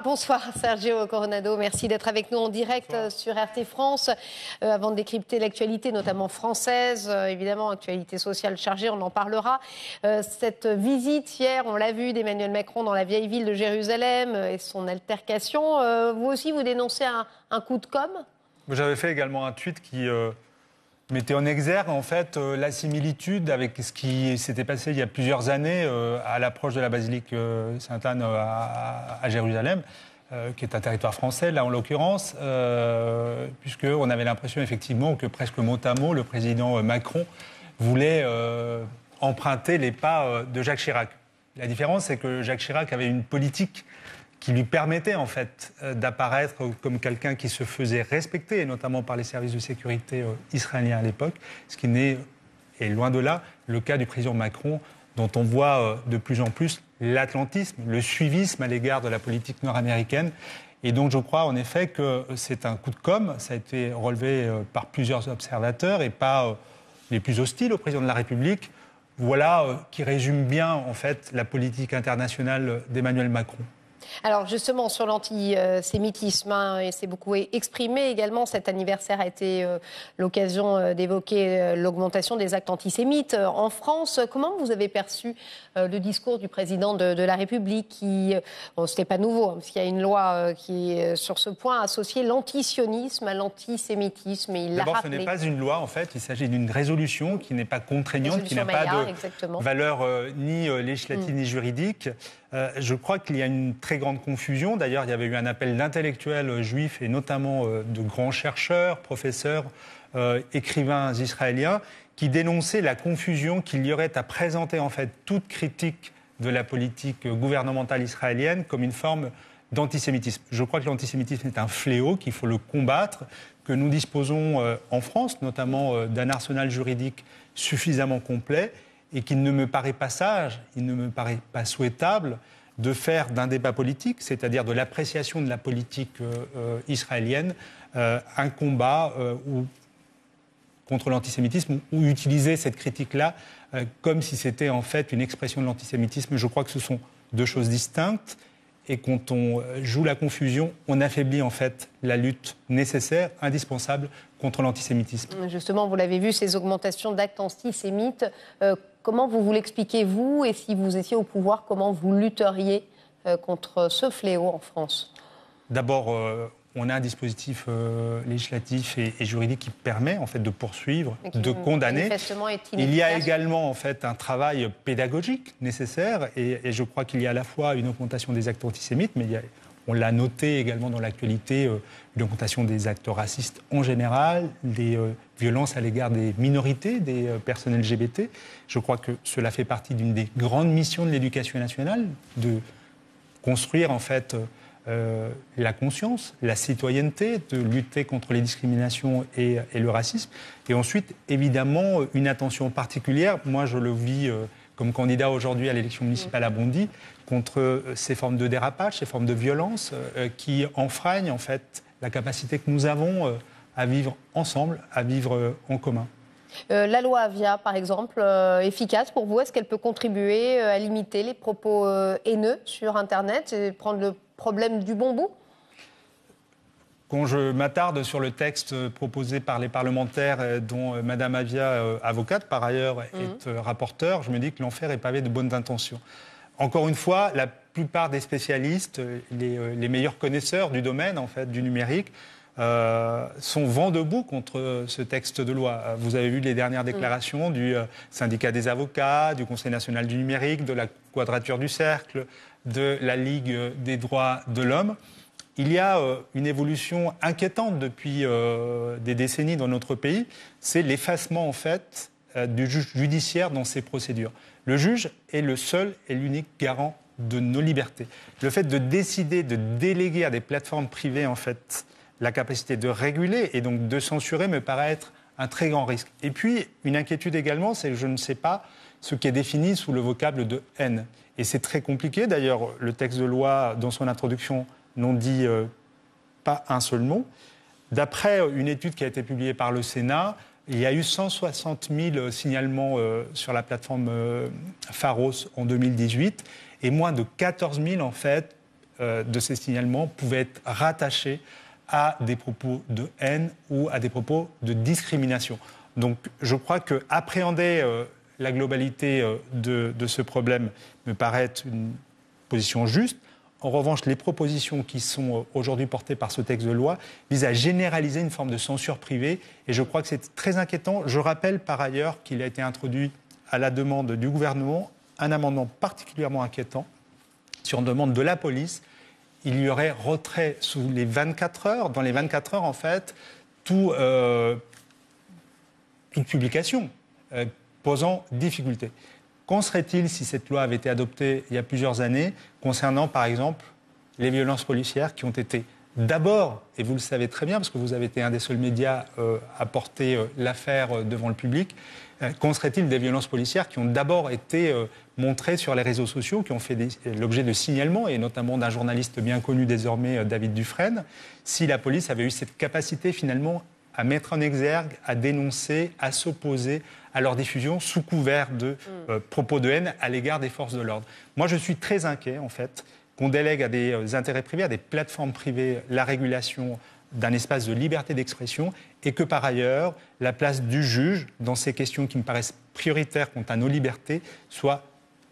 Bonsoir Sergio Coronado, merci d'être avec nous en direct sur RT France. Avant de décrypter l'actualité, notamment française, évidemment, actualité sociale chargée, on en parlera. Cette visite hier, on l'a vu, d'Emmanuel Macron dans la vieille ville de Jérusalem et son altercation. Vous aussi, vous dénoncez un coup de com'? J'avais fait également un tweet qui mettait en exergue en fait la similitude avec ce qui s'était passé il y a plusieurs années à l'approche de la basilique Sainte-Anne à Jérusalem, qui est un territoire français là en l'occurrence, puisqu'on avait l'impression effectivement que presque mot à mot le président Macron voulait emprunter les pas de Jacques Chirac. La différence, c'est que Jacques Chirac avait une politique qui lui permettait en fait d'apparaître comme quelqu'un qui se faisait respecter, et notamment par les services de sécurité israéliens à l'époque, ce qui n'est, et loin de là, le cas du président Macron, dont on voit de plus en plus l'atlantisme, le suivisme à l'égard de la politique nord-américaine. Et donc je crois en effet que c'est un coup de com', ça a été relevé par plusieurs observateurs et pas les plus hostiles au président de la République. Voilà qui résume bien en fait la politique internationale d'Emmanuel Macron. Alors justement, sur l'antisémitisme, il s'est beaucoup exprimé également. Cet anniversaire a été l'occasion d'évoquer l'augmentation des actes antisémites en France. Comment vous avez perçu le discours du président de la République qui, bon, ce n'est pas nouveau, parce qu'il y a une loi qui, sur ce point, associe l'antisionisme à l'antisémitisme. D'abord, ce n'est pas une loi, en fait. Il s'agit d'une résolution qui n'est pas contraignante, qui n'a pas de valeur ni législative ni juridique. Je crois qu'il y a une très grande confusion. D'ailleurs, il y avait eu un appel d'intellectuels juifs et notamment de grands chercheurs, professeurs, écrivains israéliens qui dénonçaient la confusion qu'il y aurait à présenter en fait toute critique de la politique gouvernementale israélienne comme une forme d'antisémitisme. Je crois que l'antisémitisme est un fléau, qu'il faut le combattre, que nous disposons en France notamment d'un arsenal juridique suffisamment complet et qu'il ne me paraît pas sage, il ne me paraît pas souhaitable de faire d'un débat politique, c'est-à-dire de l'appréciation de la politique israélienne, un combat contre l'antisémitisme ou utiliser cette critique-là comme si c'était en fait une expression de l'antisémitisme. Je crois que ce sont deux choses distinctes et quand on joue la confusion, on affaiblit en fait la lutte nécessaire, indispensable contre l'antisémitisme. Justement, vous l'avez vu, ces augmentations d'actes antisémites, comment vous l'expliquez, vous, et si vous étiez au pouvoir, comment vous lutteriez contre ce fléau en France? D'abord, on a un dispositif législatif et juridique qui permet en fait de poursuivre, de condamner. Il y a également en fait un travail pédagogique nécessaire et je crois qu'il y a à la fois une augmentation des actes antisémites, mais on l'a noté également dans l'actualité, une augmentation des actes racistes en général, des violences à l'égard des minorités, des personnes LGBT. Je crois que cela fait partie d'une des grandes missions de l'éducation nationale, de construire en fait la conscience, la citoyenneté, de lutter contre les discriminations et le racisme. Et ensuite, évidemment, une attention particulière. Moi, je le vis comme candidat aujourd'hui à l'élection municipale à Bondy, contre ces formes de dérapage, ces formes de violence qui enfreignent en fait la capacité que nous avons à vivre ensemble, à vivre en commun. La loi Avia, par exemple, efficace pour vous? Est-ce qu'elle peut contribuer à limiter les propos haineux sur Internet et prendre le problème du bon bout? Quand je m'attarde sur le texte proposé par les parlementaires, dont Mme Avia, avocate par ailleurs, est rapporteure, je me dis que l'enfer est pavé de bonnes intentions. Encore une fois, la plupart des spécialistes, les meilleurs connaisseurs du domaine en fait, du numérique, sont vent debout contre ce texte de loi. Vous avez vu les dernières déclarations du syndicat des avocats, du Conseil national du numérique, de la Quadrature du Cercle, de la Ligue des droits de l'homme. Il y a une évolution inquiétante depuis des décennies dans notre pays, c'est l'effacement en fait du juge judiciaire dans ces procédures. Le juge est le seul et l'unique garant de nos libertés. Le fait de décider de déléguer à des plateformes privées en fait la capacité de réguler et donc de censurer me paraît être un très grand risque. Et puis, une inquiétude également, c'est que je ne sais pas ce qui est défini sous le vocable de haine. Et c'est très compliqué. D'ailleurs, le texte de loi, dans son introduction, n'en dit pas un seul mot. D'après une étude qui a été publiée par le Sénat, il y a eu 160 000 signalements sur la plateforme Pharos en 2018 et moins de 14 000 en fait de ces signalements pouvaient être rattachés à des propos de haine ou à des propos de discrimination. Donc je crois qu'appréhender la globalité de ce problème me paraît être une position juste. En revanche, les propositions qui sont aujourd'hui portées par ce texte de loi visent à généraliser une forme de censure privée et je crois que c'est très inquiétant. Je rappelle par ailleurs qu'il a été introduit à la demande du gouvernement un amendement particulièrement inquiétant sur demande de la police. Il y aurait retrait sous les 24 heures. Dans les 24 heures, en fait, toute publication posant difficulté. Qu'en serait-il si cette loi avait été adoptée il y a plusieurs années concernant, par exemple, les violences policières qui ont été d'abord, et vous le savez très bien, parce que vous avez été un des seuls médias à porter l'affaire devant le public, qu'en serait-il des violences policières qui ont d'abord été montrées sur les réseaux sociaux, qui ont fait l'objet de signalements, et notamment d'un journaliste bien connu désormais, David Dufresne, si la police avait eu cette capacité finalement à mettre en exergue, à dénoncer, à s'opposer à leur diffusion sous couvert de propos de haine à l'égard des forces de l'ordre. Moi, je suis très inquiet, en fait, qu'on délègue à des intérêts privés, à des plateformes privées, la régulation d'un espace de liberté d'expression et que, par ailleurs, la place du juge dans ces questions qui me paraissent prioritaires quant à nos libertés soit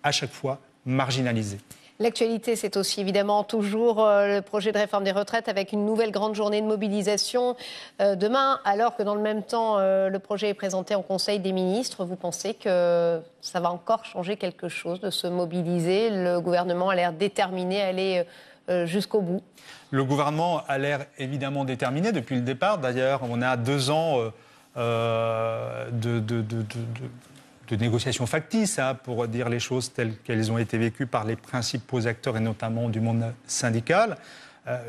à chaque fois marginalisée. L'actualité, c'est aussi évidemment toujours le projet de réforme des retraites avec une nouvelle grande journée de mobilisation demain, alors que dans le même temps, le projet est présenté en Conseil des ministres. Vous pensez que ça va encore changer quelque chose de se mobiliser? Le gouvernement a l'air déterminé à aller jusqu'au bout. Le gouvernement a l'air évidemment déterminé depuis le départ. D'ailleurs, on a 2 ans de négociations factices, pour dire les choses telles qu'elles ont été vécues par les principaux acteurs et notamment du monde syndical.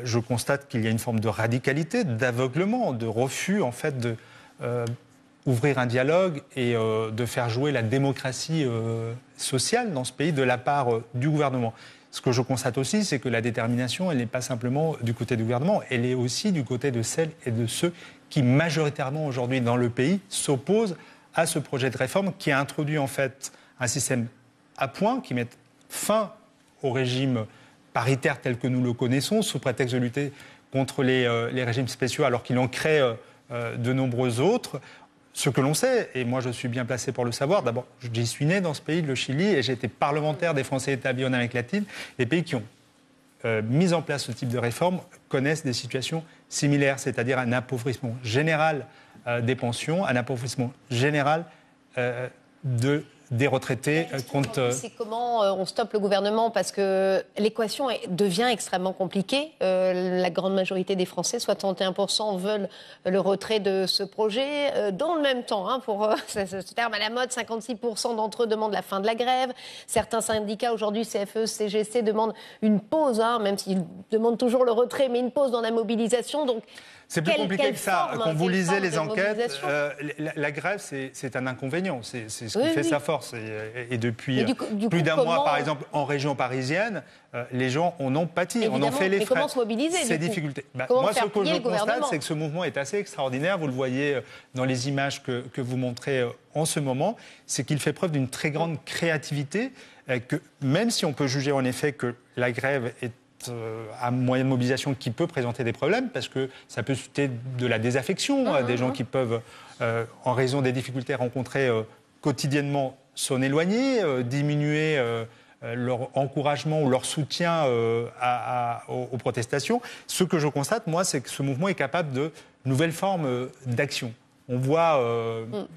Je constate qu'il y a une forme de radicalité, d'aveuglement, de refus en fait de ouvrir un dialogue et de faire jouer la démocratie sociale dans ce pays de la part du gouvernement. Ce que je constate aussi, c'est que la détermination, elle n'est pas simplement du côté du gouvernement, elle est aussi du côté de celles et de ceux qui majoritairement aujourd'hui dans le pays s'opposent à ce projet de réforme qui a introduit en fait un système à point qui met fin au régime paritaire tel que nous le connaissons sous prétexte de lutter contre les régimes spéciaux alors qu'il en crée de nombreux autres. Ce que l'on sait, et moi je suis bien placé pour le savoir, d'abord j'y suis né dans ce pays, le Chili, et j'ai été parlementaire des Français établis en Amérique latine. Les pays qui ont mis en place ce type de réforme connaissent des situations similaires, c'est-à-dire un appauvrissement général des pensions, un appauvrissement général des retraités. C'est comment on stoppe le gouvernement parce que l'équation devient extrêmement compliquée. La grande majorité des Français, 61%, veulent le retrait de ce projet. Dans le même temps, pour ce terme à la mode, 56% d'entre eux demandent la fin de la grève. Certains syndicats aujourd'hui, CFE, CGC, demandent une pause, même s'ils demandent toujours le retrait, mais une pause dans la mobilisation. Donc, c'est plus compliqué que ça. Quand vous lisez les enquêtes, la grève, c'est un inconvénient. C'est ce qui fait sa force. Et depuis plus d'un mois, par exemple, en région parisienne, les gens en ont pâti. On en fait les frais. Comment se mobiliser ces difficultés. Moi, ce que je constate, c'est que ce mouvement est assez extraordinaire. Vous le voyez dans les images que vous montrez en ce moment. C'est qu'il fait preuve d'une très grande créativité. Que même si on peut juger en effet que la grève est un moyen de mobilisation qui peut présenter des problèmes parce que ça peut susciter de la désaffection, des gens qui peuvent, en raison des difficultés rencontrées quotidiennement, s'en éloigner, diminuer leur encouragement ou leur soutien aux protestations. Ce que je constate, moi, c'est que ce mouvement est capable de nouvelles formes d'action. On voit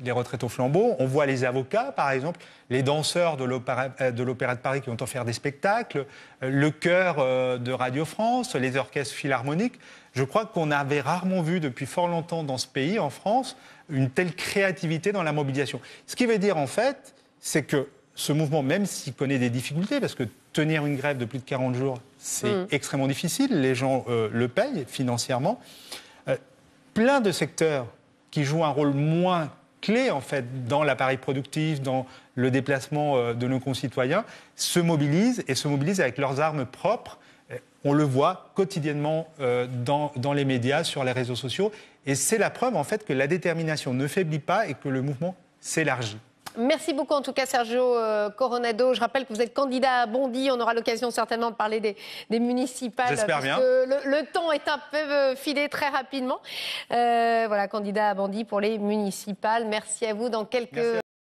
les retraites au flambeau, on voit les avocats, par exemple, les danseurs de l'Opéra de Paris qui ont offert des spectacles, le chœur de Radio France, les orchestres philharmoniques. Je crois qu'on avait rarement vu depuis fort longtemps dans ce pays, en France, une telle créativité dans la mobilisation. Ce qui veut dire, en fait, c'est que ce mouvement, même s'il connaît des difficultés, parce que tenir une grève de plus de 40 jours, c'est extrêmement difficile, les gens le payent financièrement, plein de secteurs qui jouent un rôle moins clé en fait dans l'appareil productif, dans le déplacement de nos concitoyens, se mobilisent avec leurs armes propres. On le voit quotidiennement dans les médias, sur les réseaux sociaux. Et c'est la preuve en fait que la détermination ne faiblit pas et que le mouvement s'élargit. Merci beaucoup en tout cas Sergio Coronado. Je rappelle que vous êtes candidat à Bondy. On aura l'occasion certainement de parler des municipales. J'espère bien. Le temps est un peu filé très rapidement. Voilà, candidat à Bondy pour les municipales. Merci à vous. Dans quelques...